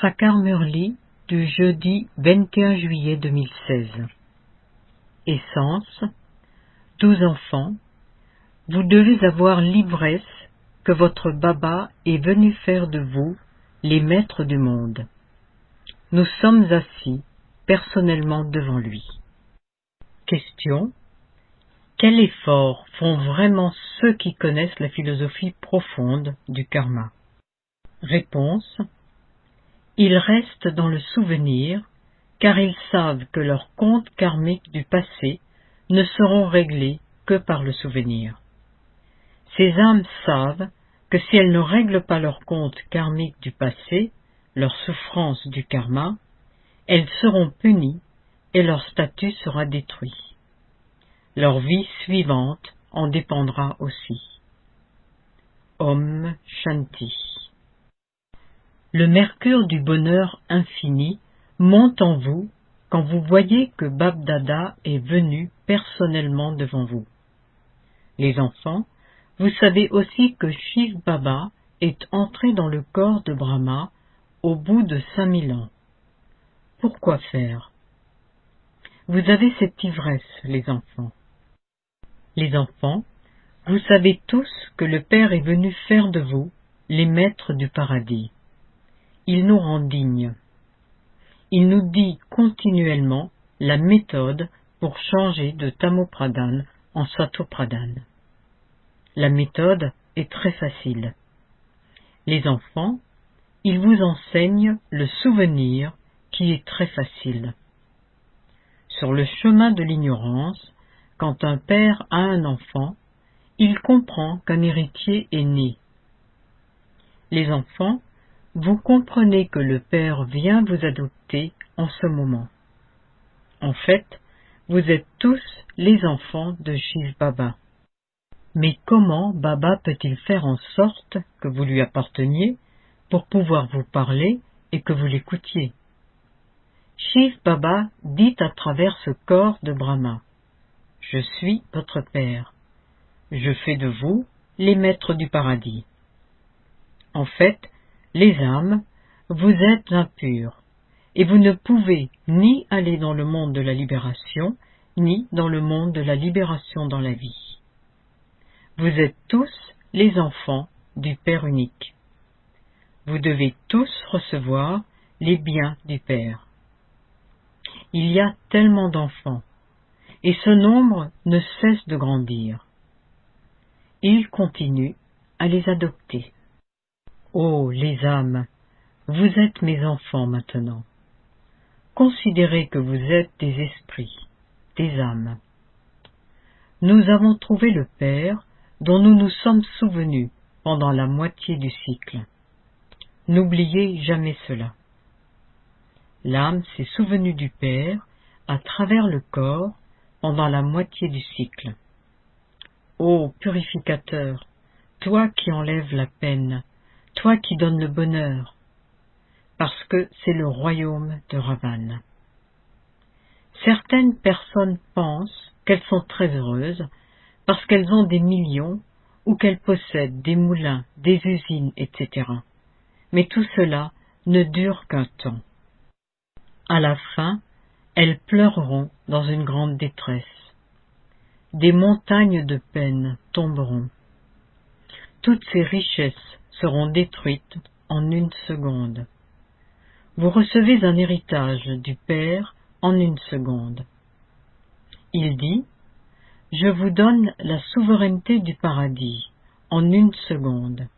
Sakar Murli du jeudi 21 juillet 2016. Essence, 12 enfants, vous devez avoir l'ivresse que votre Baba est venu faire de vous les maîtres du monde. Nous sommes assis personnellement devant lui. Question. Quel effort font vraiment ceux qui connaissent la philosophie profonde du karma? Réponse. Ils restent dans le souvenir, car ils savent que leurs comptes karmiques du passé ne seront réglés que par le souvenir. Ces âmes savent que si elles ne règlent pas leurs comptes karmiques du passé, leur souffrance du karma, elles seront punies et leur statut sera détruit. Leur vie suivante en dépendra aussi. Om Shanti. Le mercure du bonheur infini monte en vous quand vous voyez que Bab Dada est venu personnellement devant vous. Les enfants, vous savez aussi que Shiv Baba est entré dans le corps de Brahma au bout de 5000 ans. Pourquoi faire? Vous avez cette ivresse, les enfants. Les enfants, vous savez tous que le Père est venu faire de vous les maîtres du paradis. Il nous rend dignes. Il nous dit continuellement la méthode pour changer de Tamopradhan en Satopradhan. La méthode est très facile. Les enfants, il vous enseigne le souvenir qui est très facile. Sur le chemin de l'ignorance, quand un père a un enfant, il comprend qu'un héritier est né. Les enfants, vous comprenez que le Père vient vous adopter en ce moment. En fait, vous êtes tous les enfants de Shiv Baba. Mais comment Baba peut-il faire en sorte que vous lui apparteniez pour pouvoir vous parler et que vous l'écoutiez? Shiv Baba dit à travers ce corps de Brahma, « Je suis votre Père. Je fais de vous les maîtres du paradis. » En fait, les âmes, vous êtes impurs, et vous ne pouvez ni aller dans le monde de la libération, ni dans le monde de la libération dans la vie. Vous êtes tous les enfants du Père unique. Vous devez tous recevoir les biens du Père. Il y a tellement d'enfants, et ce nombre ne cesse de grandir. Il continue à les adopter. Ô les âmes, vous êtes mes enfants maintenant. Considérez que vous êtes des esprits, des âmes. Nous avons trouvé le Père dont nous nous sommes souvenus pendant la moitié du cycle. N'oubliez jamais cela. L'âme s'est souvenue du Père à travers le corps pendant la moitié du cycle. Ô purificateur, toi qui enlèves la peine, toi qui donnes le bonheur, parce que c'est le royaume de Ravan. Certaines personnes pensent qu'elles sont très heureuses parce qu'elles ont des millions ou qu'elles possèdent des moulins, des usines, etc. Mais tout cela ne dure qu'un temps. À la fin, elles pleureront dans une grande détresse. Des montagnes de peine tomberont. Toutes ces richesses seront détruites en une seconde. Vous recevez un héritage du Père en une seconde. Il dit, « Je vous donne la souveraineté du paradis en une seconde. »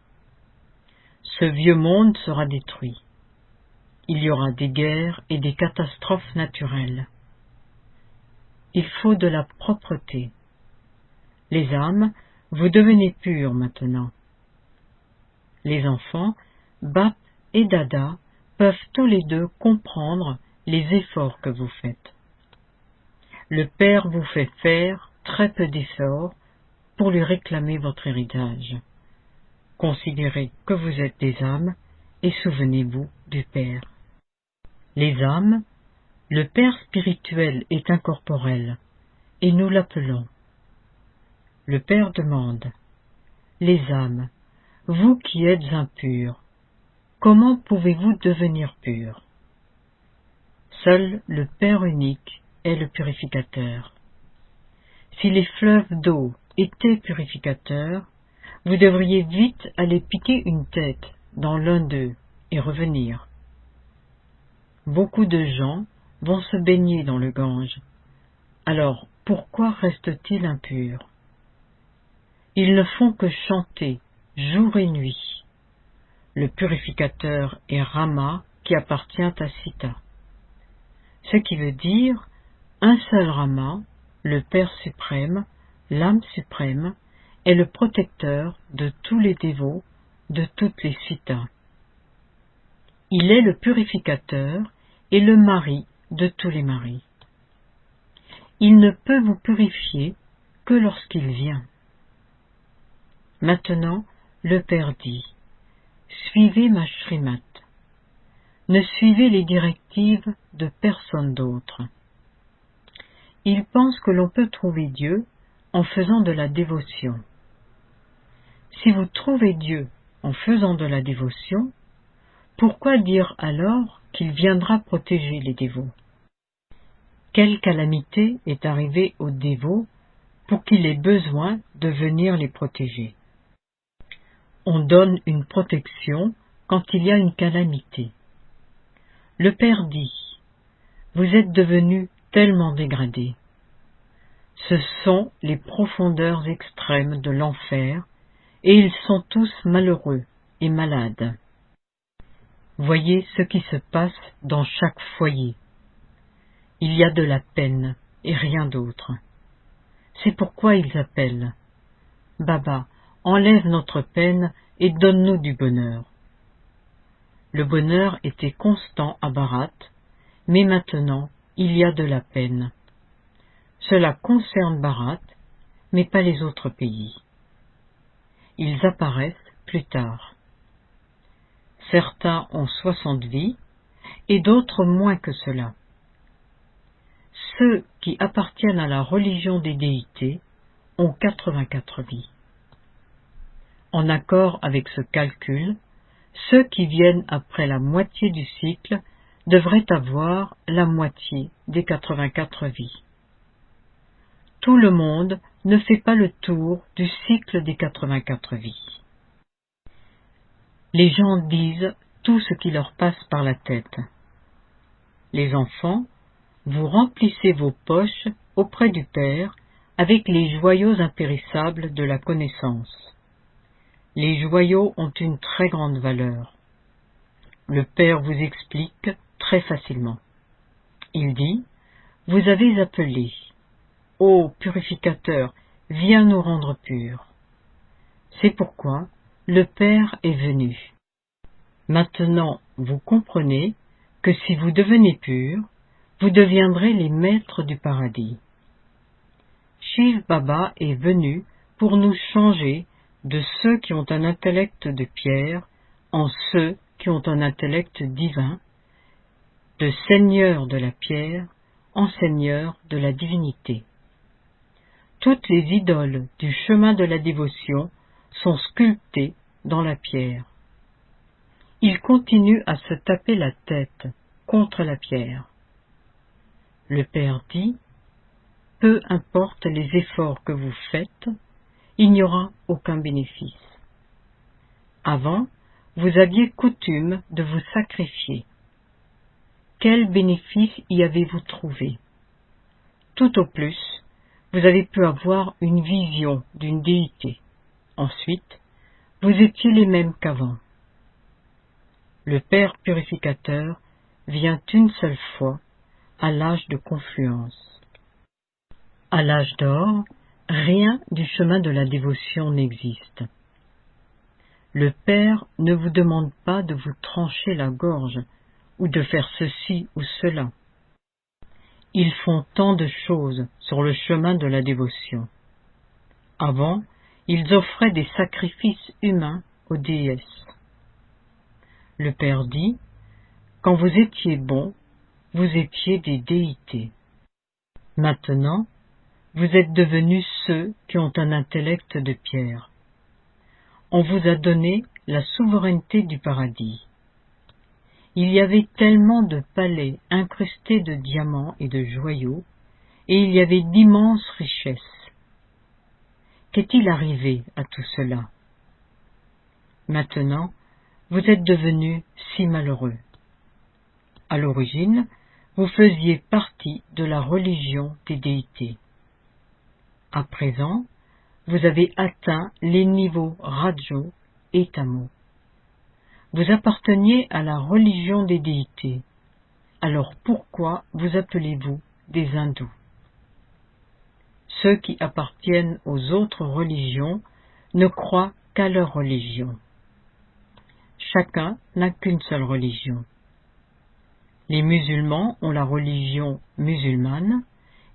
Ce vieux monde sera détruit. Il y aura des guerres et des catastrophes naturelles. Il faut de la propreté. Les âmes, vous devenez pures maintenant. Les enfants, Bap et Dada, peuvent tous les deux comprendre les efforts que vous faites. Le Père vous fait faire très peu d'efforts pour lui réclamer votre héritage. Considérez que vous êtes des âmes et souvenez-vous du Père. Les âmes, le Père spirituel est incorporel et nous l'appelons. Le Père demande, « Les âmes, vous qui êtes impurs, comment pouvez-vous devenir pur? Seul le Père unique est le purificateur. Si les fleuves d'eau étaient purificateurs, vous devriez vite aller piquer une tête dans l'un d'eux et revenir. Beaucoup de gens vont se baigner dans le Gange. Alors, pourquoi restent-ils impurs? Ils ne font que chanter jour et nuit. Le purificateur est Rama qui appartient à Sita. Ce qui veut dire un seul Rama, le Père suprême, l'âme suprême, est le protecteur de tous les dévots, de toutes les Sitas. Il est le purificateur et le mari de tous les maris. Il ne peut vous purifier que lorsqu'il vient. Maintenant, le Père dit, suivez ma Shrimat. Ne suivez les directives de personne d'autre. Il pense que l'on peut trouver Dieu en faisant de la dévotion. Si vous trouvez Dieu en faisant de la dévotion, pourquoi dire alors qu'il viendra protéger les dévots? Quelle calamité est arrivée aux dévots pour qu'il ait besoin de venir les protéger? On donne une protection quand il y a une calamité. Le Père dit, vous êtes devenus tellement dégradés. Ce sont les profondeurs extrêmes de l'enfer, et ils sont tous malheureux et malades. Voyez ce qui se passe dans chaque foyer. Il y a de la peine et rien d'autre. C'est pourquoi ils appellent. Baba, enlève notre peine et donne-nous du bonheur. Le bonheur était constant à Bharat, mais maintenant il y a de la peine. Cela concerne Bharat, mais pas les autres pays. Ils apparaissent plus tard. Certains ont 60 vies et d'autres moins que cela. Ceux qui appartiennent à la religion des déités ont 84 vies. En accord avec ce calcul, ceux qui viennent après la moitié du cycle devraient avoir la moitié des 84 vies. Tout le monde ne fait pas le tour du cycle des 84 vies. Les gens disent tout ce qui leur passe par la tête. Les enfants, vous remplissez vos poches auprès du Père avec les joyaux impérissables de la connaissance. Les joyaux ont une très grande valeur. Le Père vous explique très facilement. Il dit, vous avez appelé, ô purificateur, viens nous rendre purs. C'est pourquoi le Père est venu. Maintenant, vous comprenez que si vous devenez purs, vous deviendrez les maîtres du paradis. Shiv Baba est venu pour nous changer de ceux qui ont un intellect de pierre en ceux qui ont un intellect divin, de seigneurs de la pierre en seigneurs de la divinité. Toutes les idoles du chemin de la dévotion sont sculptées dans la pierre. Ils continuent à se taper la tête contre la pierre. Le Père dit, peu importe les efforts que vous faites, il n'y aura aucun bénéfice. Avant, vous aviez coutume de vous sacrifier. Quel bénéfice y avez-vous trouvé? Tout au plus, vous avez pu avoir une vision d'une déité. Ensuite, vous étiez les mêmes qu'avant. Le Père purificateur vient une seule fois à l'âge de confluence. À l'âge d'or, rien du chemin de la dévotion n'existe. Le Père ne vous demande pas de vous trancher la gorge ou de faire ceci ou cela. Ils font tant de choses sur le chemin de la dévotion. Avant, ils offraient des sacrifices humains aux déesses. Le Père dit, quand vous étiez bons, vous étiez des déités. Maintenant, vous êtes devenus ceux qui ont un intellect de pierre. On vous a donné la souveraineté du paradis. Il y avait tellement de palais incrustés de diamants et de joyaux, et il y avait d'immenses richesses. Qu'est-il arrivé à tout cela? Maintenant, vous êtes devenus si malheureux. À l'origine, vous faisiez partie de la religion des déités. À présent, vous avez atteint les niveaux Rajo et Tamo. Vous apparteniez à la religion des déités. Alors pourquoi vous appelez-vous des hindous? Ceux qui appartiennent aux autres religions ne croient qu'à leur religion. Chacun n'a qu'une seule religion. Les musulmans ont la religion musulmane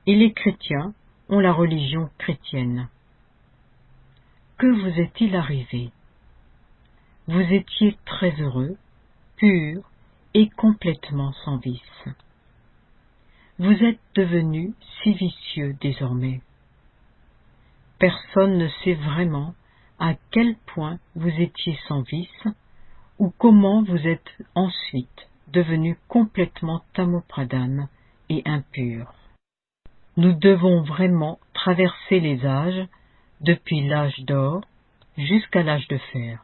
et les chrétiens ont la religion chrétienne. Que vous est-il arrivé? Vous étiez très heureux, pur et complètement sans vice. Vous êtes devenus si vicieux désormais. Personne ne sait vraiment à quel point vous étiez sans vice ou comment vous êtes ensuite devenus complètement tamopradhanes et impurs. Nous devons vraiment traverser les âges, depuis l'âge d'or jusqu'à l'âge de fer.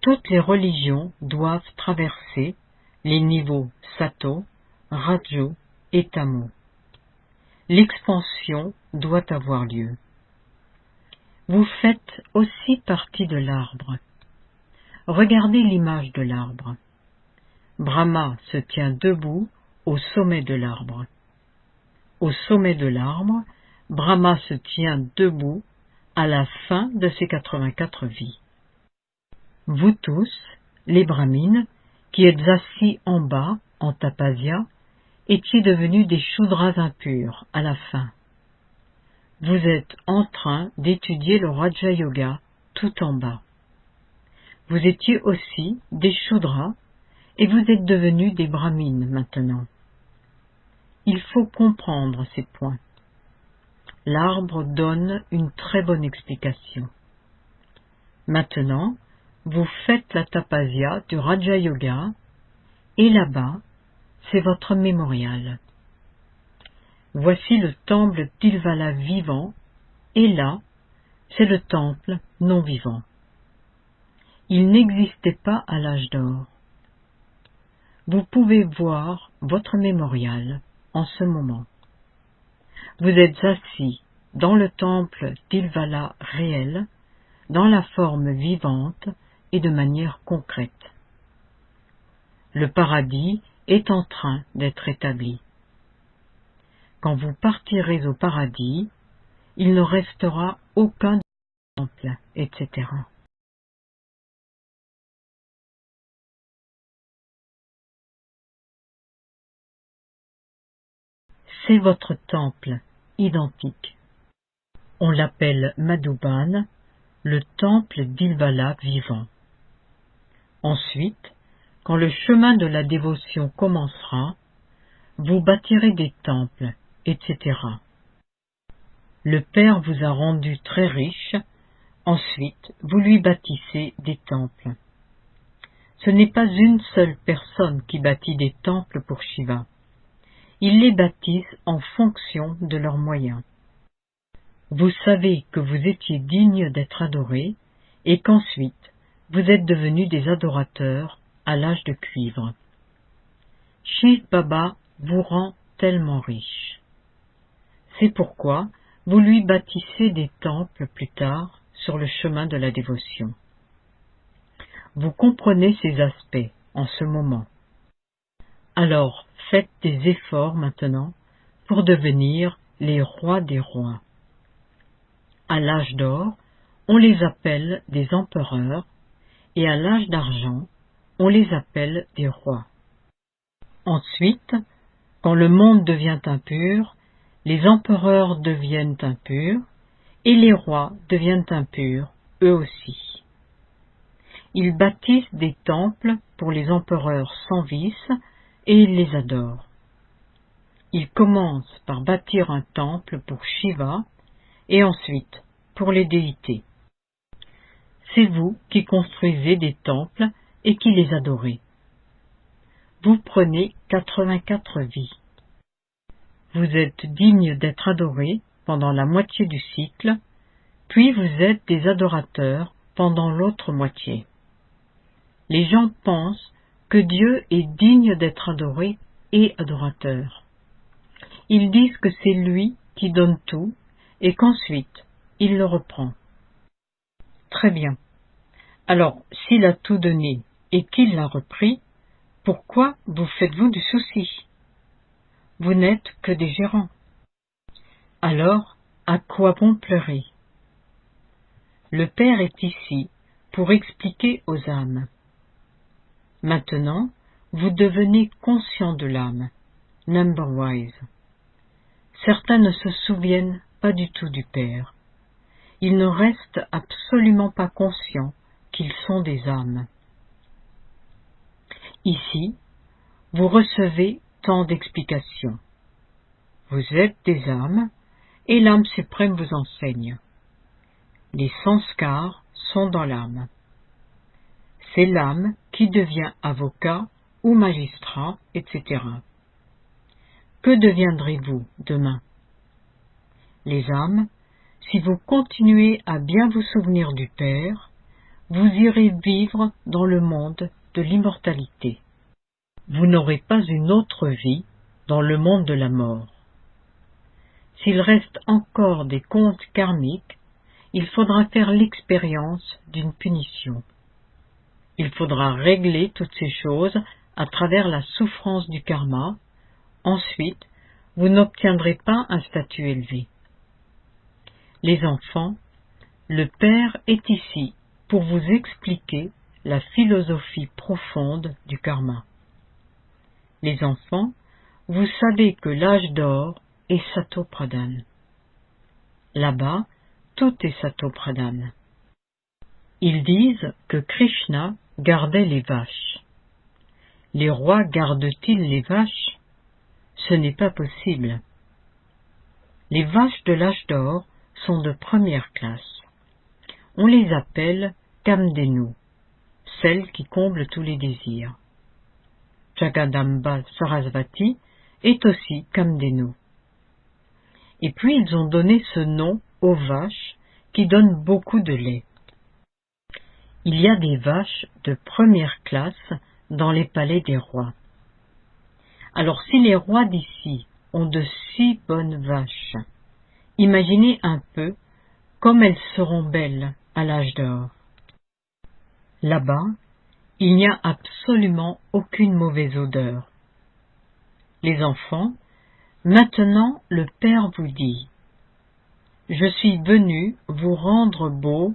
Toutes les religions doivent traverser les niveaux Sato, Rajo et Tamo. L'expansion doit avoir lieu. Vous faites aussi partie de l'arbre. Regardez l'image de l'arbre. Brahma se tient debout au sommet de l'arbre. Au sommet de l'arbre, Brahma se tient debout à la fin de ses 84 vies. Vous tous, les brahmines, qui êtes assis en bas, en tapasya, étiez devenus des Shudras impurs à la fin. Vous êtes en train d'étudier le Raja Yoga tout en bas. Vous étiez aussi des Shudras et vous êtes devenus des brahmines maintenant. Il faut comprendre ces points. L'arbre donne une très bonne explication. Maintenant, vous faites la tapasya du Raja Yoga et là-bas, c'est votre mémorial. Voici le temple d'Ilvala vivant et là, c'est le temple non vivant. Il n'existait pas à l'âge d'or. Vous pouvez voir votre mémorial en ce moment. Vous êtes assis dans le temple d'Ilvala réel, dans la forme vivante et de manière concrète. Le paradis est en train d'être établi. Quand vous partirez au paradis, il ne restera aucun temple, etc. C'est votre temple identique. On l'appelle Madhuban, le temple d'Ilvala vivant. Ensuite, quand le chemin de la dévotion commencera, vous bâtirez des temples, etc. Le Père vous a rendu très riche, ensuite vous lui bâtissez des temples. Ce n'est pas une seule personne qui bâtit des temples pour Shiva. Ils les bâtissent en fonction de leurs moyens. Vous savez que vous étiez digne d'être adoré et qu'ensuite vous êtes devenus des adorateurs à l'âge de cuivre. Shiv Baba vous rend tellement riche. C'est pourquoi vous lui bâtissez des temples plus tard sur le chemin de la dévotion. Vous comprenez ces aspects en ce moment. Alors faites des efforts maintenant pour devenir les rois des rois. À l'âge d'or, on les appelle des empereurs et à l'âge d'argent, on les appelle des rois. Ensuite, quand le monde devient impur, les empereurs deviennent impurs et les rois deviennent impurs, eux aussi. Ils bâtissent des temples pour les empereurs sans vice et ils les adorent. Ils commencent par bâtir un temple pour Shiva et ensuite pour les déités. C'est vous qui construisez des temples et qui les adorez. vous prenez 84 vies. Vous êtes digne d'être adoré pendant la moitié du cycle, puis vous êtes des adorateurs pendant l'autre moitié. Les gens pensent que Dieu est digne d'être adoré et adorateur. Ils disent que c'est lui qui donne tout et qu'ensuite il le reprend. Très bien. Alors, s'il a tout donné et qu'il l'a repris, pourquoi vous faites-vous du souci? Vous n'êtes que des gérants. Alors, à quoi bon pleurer? Le Père est ici pour expliquer aux âmes. Maintenant, vous devenez conscient de l'âme, number-wise. Certains ne se souviennent pas du tout du Père. Ils ne restent absolument pas conscients qu'ils sont des âmes. Ici, vous recevez tant d'explications. Vous êtes des âmes, et l'âme suprême vous enseigne. Les sanskars sont dans l'âme. C'est l'âme qui devient avocat ou magistrat, etc. Que deviendrez-vous demain? Les âmes, si vous continuez à bien vous souvenir du Père, vous irez vivre dans le monde de l'immortalité. Vous n'aurez pas une autre vie dans le monde de la mort. S'il reste encore des comptes karmiques, il faudra faire l'expérience d'une punition. Il faudra régler toutes ces choses à travers la souffrance du karma. Ensuite, vous n'obtiendrez pas un statut élevé. Les enfants, le Père est ici pour vous expliquer la philosophie profonde du karma. Les enfants, vous savez que l'âge d'or est Sato Pradhan. Là-bas, tout est Sato Pradhan. Ils disent que Krishna gardait les vaches. Les rois gardent-ils les vaches? Ce n'est pas possible. Les vaches de l'âge d'or sont de première classe. On les appelle Kamdenu, celles qui comblent tous les désirs. Jagadamba Sarasvati est aussi Kamdenu. Et puis ils ont donné ce nom aux vaches qui donnent beaucoup de lait. Il y a des vaches de première classe dans les palais des rois. Alors si les rois d'ici ont de si bonnes vaches, imaginez un peu comme elles seront belles à l'âge d'or. Là-bas, il n'y a absolument aucune mauvaise odeur. Les enfants, maintenant le Père vous dit « Je suis venu vous rendre beau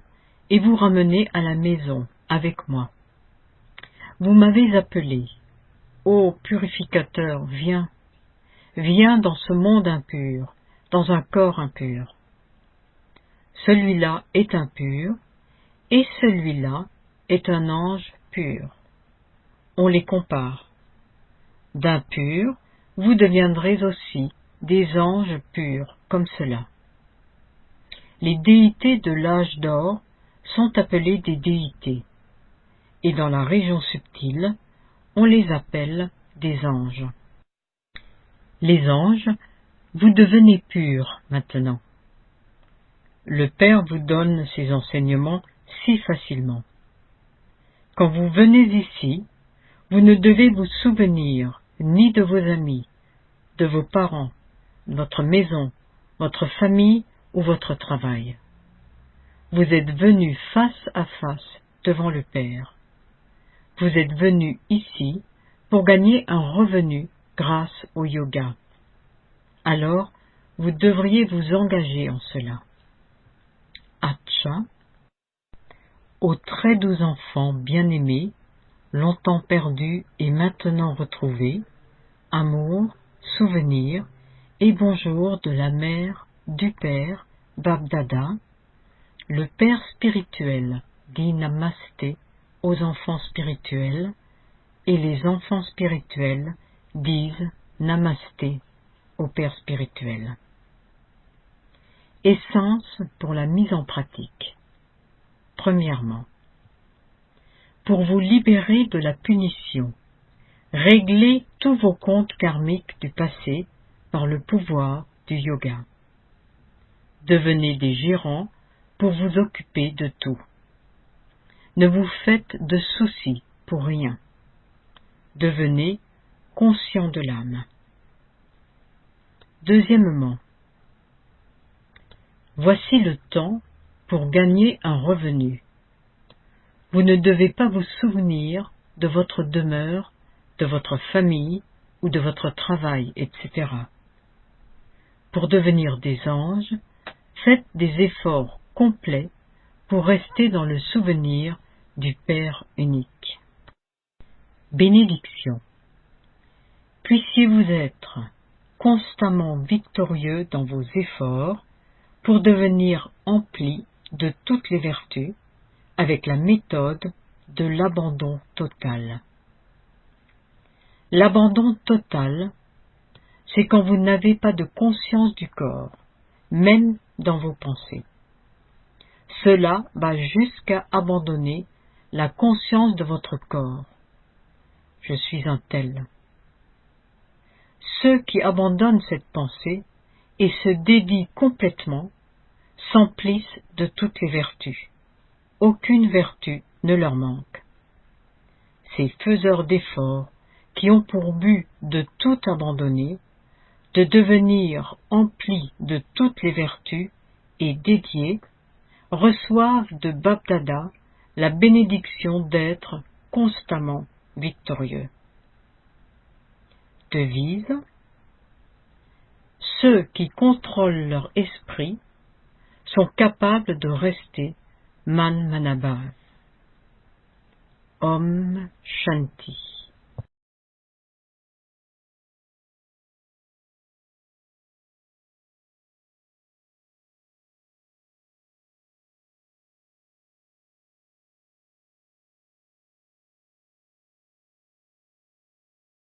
et vous ramener à la maison avec moi. Vous m'avez appelé. Ô purificateur, viens. Viens dans ce monde impur, dans un corps impur. Celui-là est impur, et celui-là est un ange pur. On les compare. D'impurs, vous deviendrez aussi des anges purs comme cela. Les déités de l'âge d'or sont appelées des déités, et dans la région subtile, on les appelle des anges. Les anges, vous devenez purs maintenant. Le Père vous donne ces enseignements si facilement. Quand vous venez ici, vous ne devez vous souvenir ni de vos amis, de vos parents, votre maison, votre famille ou votre travail. Vous êtes venu face à face devant le Père. Vous êtes venu ici pour gagner un revenu grâce au yoga. Alors, vous devriez vous engager en cela. Acha, aux très doux enfants bien-aimés, longtemps perdus et maintenant retrouvés, amour, souvenir et bonjour de la mère, du Père, Bab-Dada. Le Père spirituel dit Namasté aux enfants spirituels et les enfants spirituels disent Namasté au Père spirituel. Essence pour la mise en pratique. Premièrement, pour vous libérer de la punition, Réglez tous vos comptes karmiques du passé par le pouvoir du yoga. Devenez des gérants pour vous occuper de tout. Ne vous faites de soucis pour rien. Devenez conscient de l'âme. Deuxièmement, voici le temps pour gagner un revenu. Vous ne devez pas vous souvenir de votre demeure, de votre famille ou de votre travail, etc. Pour devenir des anges, faites des efforts complets pour rester dans le souvenir du Père unique. Bénédiction. Puissiez-vous être constamment victorieux dans vos efforts pour devenir empli de toutes les vertus avec la méthode de l'abandon total. L'abandon total, c'est quand vous n'avez pas de conscience du corps, même dans vos pensées. Cela va jusqu'à abandonner la conscience de votre corps. Je suis un tel. Ceux qui abandonnent cette pensée et se dédient complètement s'emplissent de toutes les vertus. Aucune vertu ne leur manque. Ces faiseurs d'efforts qui ont pour but de tout abandonner, de devenir emplis de toutes les vertus et dédiés, reçoivent de Bab-Dada la bénédiction d'être constamment victorieux. Devise. Ceux qui contrôlent leur esprit sont capables de rester Man Manabhas. Om Shanti.